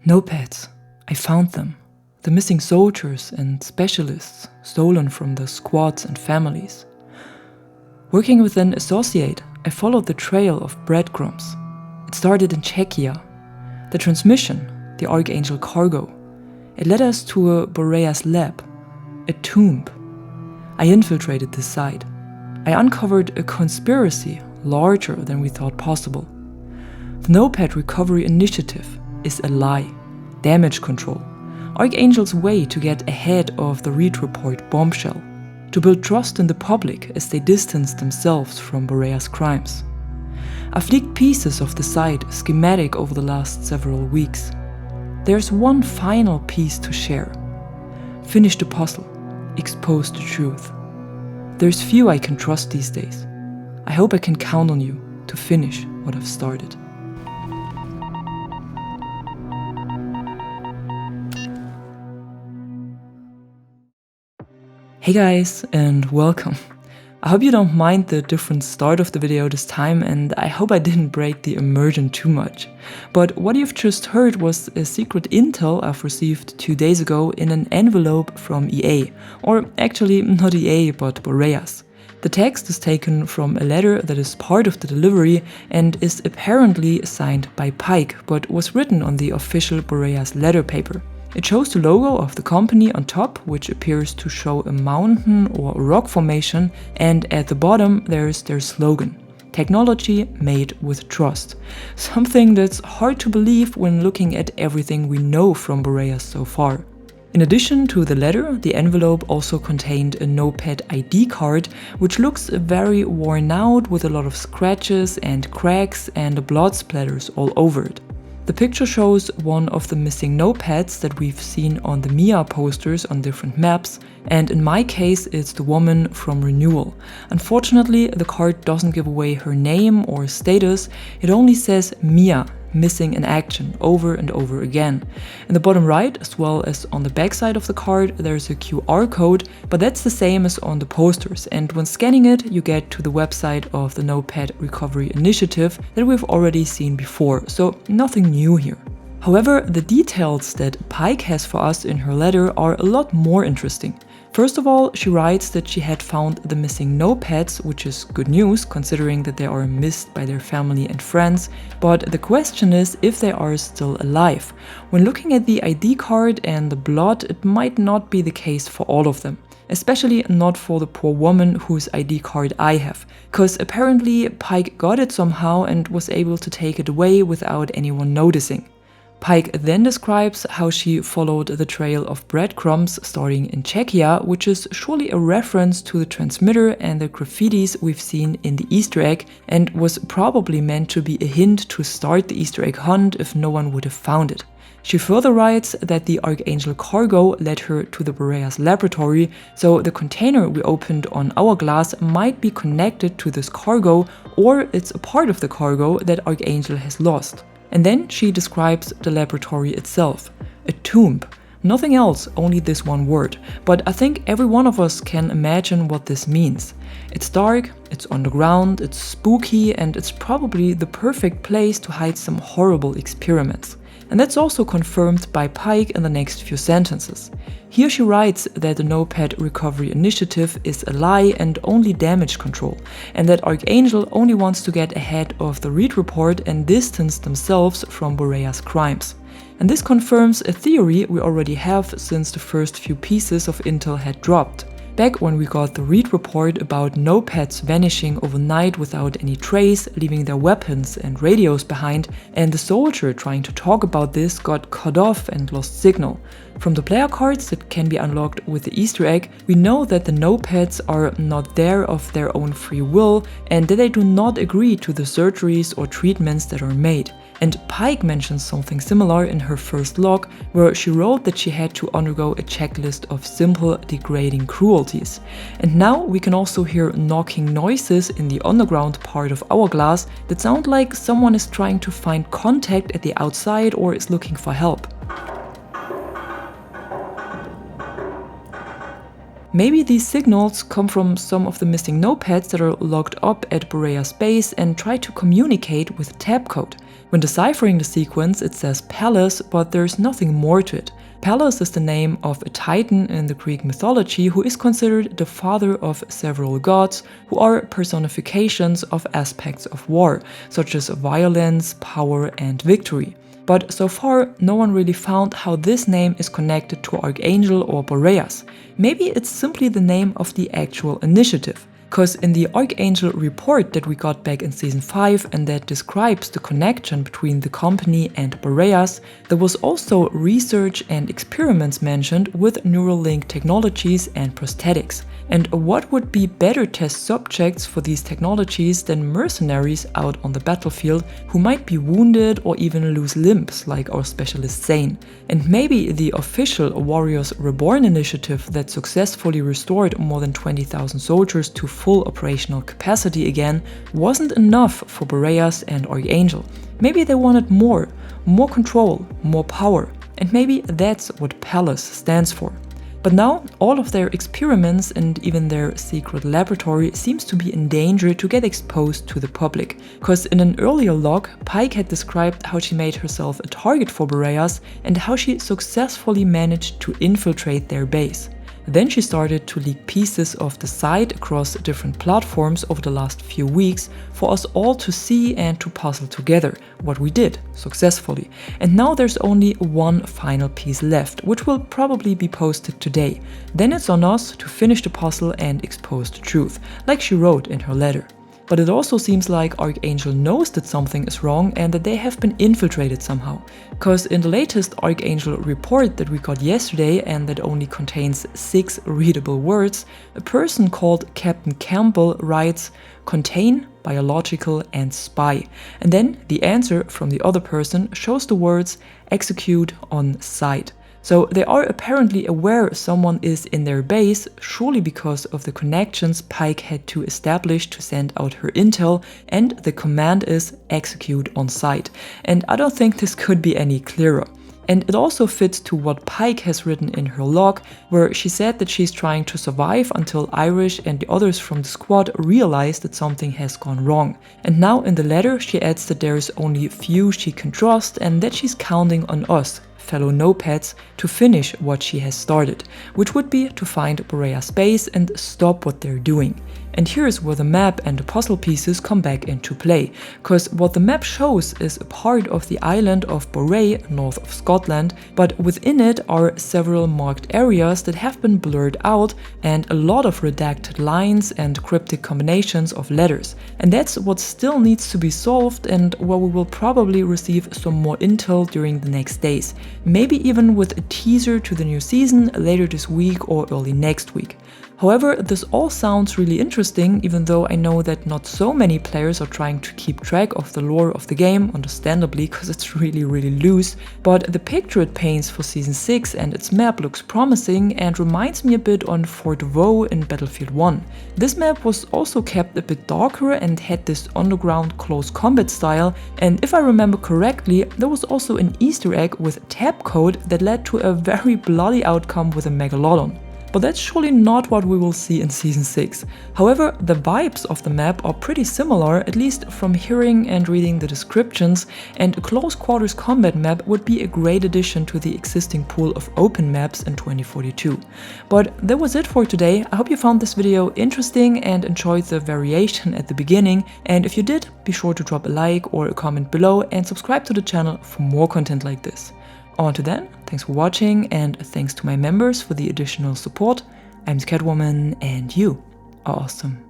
Notepads. I found them. The missing soldiers and specialists stolen from the squads and families. Working with an associate, I followed the trail of breadcrumbs. It started in Czechia. The transmission, the Archangel cargo. It led us to a Boreas lab, a tomb. I infiltrated this site. I uncovered a conspiracy larger than we thought possible. The Notepad Recovery Initiative is a lie, damage control, Archangel's way to get ahead of the Reed Report bombshell, to build trust in the public as they distance themselves from Boreas crimes. I've leaked pieces of the site schematic over the last several weeks. There's one final piece to share. Finish the puzzle, expose the truth. There's few I can trust these days. I hope I can count on you to finish what I've started. Hey guys, and welcome. I hope you don't mind the different start of the video this time, and I hope I didn't break the immersion too much. But what you've just heard was a secret intel I've received 2 days ago in an envelope from EA. Or actually not EA, but Boreas. The text is taken from a letter that is part of the delivery and is apparently signed by Paik, but was written on the official Boreas letter paper. It shows the logo of the company on top, which appears to show a mountain or a rock formation, and at the bottom there's their slogan: technology made with trust. Something that's hard to believe when looking at everything we know from Boreas so far. In addition to the letter, the envelope also contained a Notepad ID card, which looks very worn out with a lot of scratches and cracks and blood splatters all over it. The picture shows one of the missing notepads that we've seen on the Mia posters on different maps, and in my case it's the woman from Renewal. Unfortunately, the card doesn't give away her name or status, it only says Mia, missing in action, over and over again. In the bottom right, as well as on the back side of the card, there's a QR code, but that's the same as on the posters, and when scanning it, you get to the website of the Notepad Recovery Initiative that we've already seen before, so nothing new here. However, the details that Paik has for us in her letter are a lot more interesting. First of all, she writes that she had found the missing notepads, which is good news considering that they are missed by their family and friends, but the question is if they are still alive. When looking at the ID card and the blood, it might not be the case for all of them. Especially not for the poor woman whose ID card I have, cause apparently Paik got it somehow and was able to take it away without anyone noticing. Paik then describes how she followed the trail of breadcrumbs starting in Czechia, which is surely a reference to the transmitter and the graffitis we've seen in the Easter egg, and was probably meant to be a hint to start the Easter egg hunt if no one would have found it. She further writes that the Archangel cargo led her to the Boreas laboratory, so the container we opened on our glass might be connected to this cargo, or it's a part of the cargo that Archangel has lost. And then she describes the laboratory itself, a tomb. Nothing else, only this one word. But I think every one of us can imagine what this means. It's dark, it's underground, it's spooky, and it's probably the perfect place to hide some horrible experiments. And that's also confirmed by Paik in the next few sentences. Here she writes that the Notepad Recovery Initiative is a lie and only damage control, and that Archangel only wants to get ahead of the Reed Report and distance themselves from Boreas crimes. And this confirms a theory we already have since the first few pieces of intel had dropped. Back when we got the Reed Report about notepads vanishing overnight without any trace, leaving their weapons and radios behind, and the soldier trying to talk about this got cut off and lost signal. From the player cards that can be unlocked with the Easter egg, we know that the notepads are not there of their own free will and that they do not agree to the surgeries or treatments that are made. And Paik mentions something similar in her first log, where she wrote that she had to undergo a checklist of simple degrading cruelties. And now we can also hear knocking noises in the underground part of our glass that sound like someone is trying to find contact at the outside or is looking for help. Maybe these signals come from some of the missing notepads that are locked up at Boreas base and try to communicate with tab code. When deciphering the sequence, it says Palace, but there's nothing more to it. Pallas is the name of a titan in the Greek mythology who is considered the father of several gods, who are personifications of aspects of war, such as violence, power, and victory. But so far, no one really found how this name is connected to Archangel or Boreas. Maybe it's simply the name of the actual initiative. Because in the Archangel report that we got back in Season 5 and that describes the connection between the company and Boreas, there was also research and experiments mentioned with neural link technologies and prosthetics. And what would be better test subjects for these technologies than mercenaries out on the battlefield who might be wounded or even lose limbs, like our specialist Zane. And maybe the official Warriors Reborn initiative that successfully restored more than 20,000 soldiers to full operational capacity again wasn't enough for Boreas and Archangel. Maybe they wanted more control, more power, and maybe that's what Palace stands for. But now, all of their experiments and even their secret laboratory seems to be in danger to get exposed to the public, because in an earlier log, Paik had described how she made herself a target for Boreas and how she successfully managed to infiltrate their base. Then she started to leak pieces of the site across different platforms over the last few weeks for us all to see and to puzzle together, what we did successfully. And now there's only one final piece left, which will probably be posted today. Then it's on us to finish the puzzle and expose the truth, like she wrote in her letter. But it also seems like Archangel knows that something is wrong and that they have been infiltrated somehow. Because in the latest Archangel report that we got yesterday, and that only contains 6 readable words, a person called Captain Campbell writes, "Contain, biological, and spy." And then the answer from the other person shows the words "execute on site." So they are apparently aware someone is in their base, surely because of the connections Paik had to establish to send out her intel, and the command is execute on site. And I don't think this could be any clearer. And it also fits to what Paik has written in her log, where she said that she's trying to survive until Irish and the others from the squad realize that something has gone wrong. And now in the letter she adds that there is only a few she can trust and that she's counting on us, fellow notepads, to finish what she has started, which would be to find Boreas base and stop what they're doing. And here's where the map and the puzzle pieces come back into play, because what the map shows is a part of the island of Boreas, north of Scotland, but within it are several marked areas that have been blurred out and a lot of redacted lines and cryptic combinations of letters. And that's what still needs to be solved and where we will probably receive some more intel during the next days, maybe even with a teaser to the new season later this week or early next week. However, this all sounds really interesting, even though I know that not so many players are trying to keep track of the lore of the game, understandably, because it's really loose. But the picture it paints for Season 6 and its map looks promising and reminds me a bit on Fort Vaux in Battlefield 1. This map was also kept a bit darker and had this underground close combat style, and if I remember correctly, there was also an Easter egg with tab code that led to a very bloody outcome with a Megalodon. But that's surely not what we will see in Season 6. However, the vibes of the map are pretty similar, at least from hearing and reading the descriptions, and a close quarters combat map would be a great addition to the existing pool of open maps in 2042. But that was it for today. I hope you found this video interesting and enjoyed the variation at the beginning, and if you did, be sure to drop a like or a comment below and subscribe to the channel for more content like this. Until then, thanks for watching and thanks to my members for the additional support. I'm Catwoman and you are awesome.